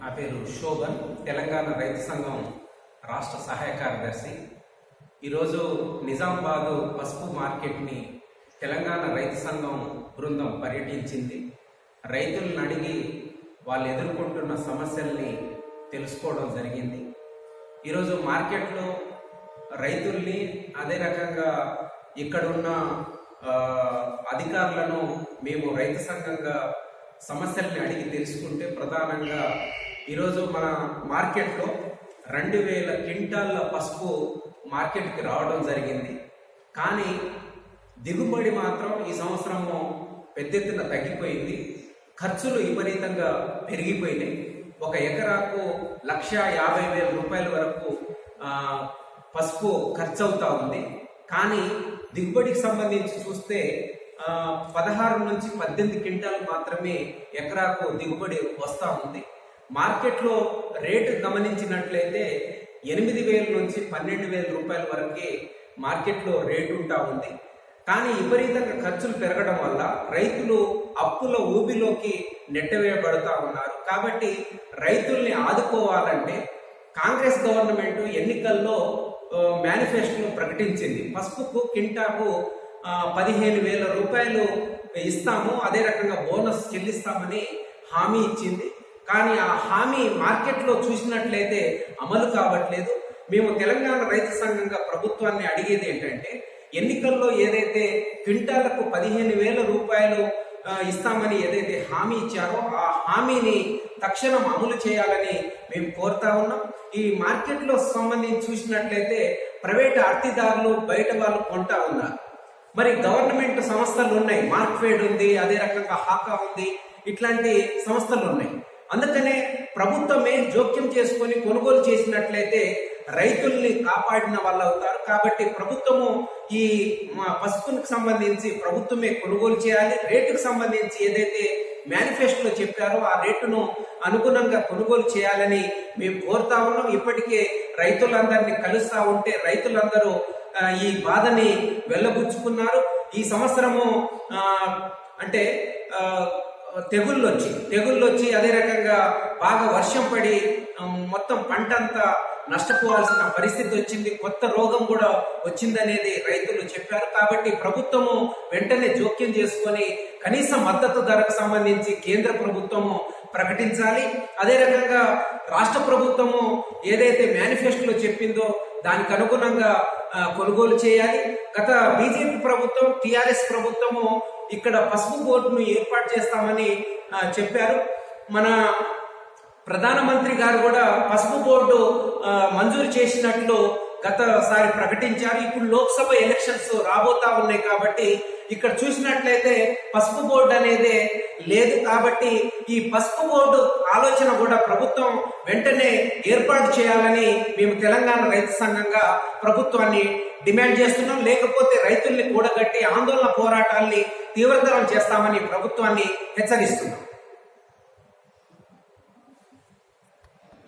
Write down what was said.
నా పేరు శోభన్, తెలంగాణ రైతు సంఘం రాష్ట్ర సహాయ కార్యదర్శి. ఈరోజు నిజామాబాద్ పసుపు మార్కెట్ని తెలంగాణ రైతు సంఘం బృందం పర్యటించింది. రైతులను అడిగి వాళ్ళు ఎదుర్కొంటున్న సమస్యల్ని తెలుసుకోవడం జరిగింది. ఈరోజు మార్కెట్లో రైతుల్ని, అదే రకంగా ఇక్కడున్న అధికారులను మేము రైతు సంఘంగా సమస్యల్ని అడిగి తెలుసుకుంటే, ప్రధానంగా ఈరోజు మన మార్కెట్లో 2000 క్వింటాళ్ళ పసుపు మార్కెట్కి రావడం జరిగింది. కానీ దిగుబడి మాత్రం ఈ సంవత్సరము పెద్ద ఎత్తున తగ్గిపోయింది. ఖర్చులు విపరీతంగా పెరిగిపోయినాయి. ఒక ఎకరాకు 1,50,000 రూపాయల వరకు పసుపు ఖర్చు అవుతా ఉంది. కానీ దిగుబడికి సంబంధించి చూస్తే 16 నుంచి 18 క్వింటాలు మాత్రమే ఎకరాకు దిగుబడి వస్తూ ఉంది. మార్కెట్లో రేటు గమనించినట్లయితే 8,000 నుంచి 12,000 రూపాయల వరకే మార్కెట్లో రేటు ఉంటా ఉంది. కానీ విపరీతంగా ఖర్చులు పెరగడం వల్ల రైతులు అప్పుల ఊబిలోకి నెట్టవేయబడుతూ ఉన్నారు. కాబట్టి రైతుల్ని ఆదుకోవాలంటే కాంగ్రెస్ గవర్నమెంట్ ఎన్నికల్లో మేనిఫెస్టోలో ప్రకటించింది. పసుపుకు క్వింటాకు 15,000 రూపాయలు ఇస్తాము, అదే రకంగా బోనస్ చెల్లిస్తామని హామీ ఇచ్చింది. కానీ ఆ హామీ మార్కెట్లో చూసినట్లయితే అమలు కావట్లేదు. మేము తెలంగాణ రైతు సంఘంగా ప్రభుత్వాన్ని అడిగేది ఏంటంటే, ఎన్నికల్లో ఏదైతే క్వింటాలకు 15,000 రూపాయలు ఇస్తామని ఏదైతే హామీ ఇచ్చారో ఆ హామీని తక్షణం అమలు చేయాలని మేము కోరుతా ఉన్నాం. ఈ మార్కెట్లో సంబంధించి చూసినట్లయితే ప్రైవేట్ అర్తిదారులు, బయట వాళ్ళు కొంటా ఉన్నారు. మరి గవర్నమెంట్ సంస్థలు ఉన్నాయి, మార్క్ఫెడ్ ఉంది, అదే రకంగా హాకా ఉంది, ఇట్లాంటి సంస్థలు ఉన్నాయి. అందుకనే ప్రభుత్వమే జోక్యం చేసుకొని కొనుగోలు చేసినట్లయితే రైతుల్ని కాపాడిన వాళ్ళు అవుతారు. కాబట్టి ప్రభుత్వము ఈ పసుపుకు సంబంధించి ప్రభుత్వమే కొనుగోలు చేయాలి. రేటుకు సంబంధించి ఏదైతే మేనిఫెస్టోలో చెప్పారో ఆ రేటును అనుగుణంగా కొనుగోలు చేయాలని మేము కోరుతా ఉన్నాం. ఇప్పటికే రైతులందరినీ కలుస్తా ఉంటే రైతులందరూ ఈ బాధని వెళ్ళబుచ్చుకున్నారు. ఈ సంవత్సరము అంటే తెగుళ్ళొచ్చి అదే రకంగా బాగా వర్షం పడి మొత్తం పంట అంతా నష్టపోవాల్సిన పరిస్థితి వచ్చింది. కొత్త రోగం కూడా వచ్చిందనేది రైతులు చెప్పారు. కాబట్టి ప్రభుత్వము వెంటనే జోక్యం చేసుకొని కనీస మద్దతు ధరకు సంబంధించి కేంద్ర ప్రభుత్వము ప్రకటించాలి. అదే రకంగా రాష్ట్ర ప్రభుత్వము ఏదైతే మేనిఫెస్టోలో చెప్పిందో దానికి అనుగుణంగా కొనుగోలు చేయాలి. గత బీజేపీ ప్రభుత్వం, టిఆర్ఎస్ ప్రభుత్వము ఇక్కడ పసుపు బోర్డును ఏర్పాటు చేస్తామని చెప్పారు. మన ప్రధానమంత్రి గారు కూడా పసుపు బోర్డు మంజూరు చేసినట్లు గతసారి ప్రకటించారు. ఇప్పుడు లోక్సభ ఎలక్షన్స్ రాబోతా ఉన్నాయి కాబట్టి ఇక్కడ చూసినట్లయితే పసుపు బోర్డు అనేది లేదు. కాబట్టి ఈ పసుపు బోర్డు ఆలోచన కూడా ప్రభుత్వం వెంటనే ఏర్పాటు చేయాలని మేము తెలంగాణ రైతు సంఘంగా ప్రభుత్వాన్ని డిమాండ్ చేస్తున్నాం. లేకపోతే రైతుల్ని కూడగట్టి ఆందోళన పోరాటాల్ని తీవ్రతరం చేస్తామని ప్రభుత్వాన్ని హెచ్చరిస్తున్నాం.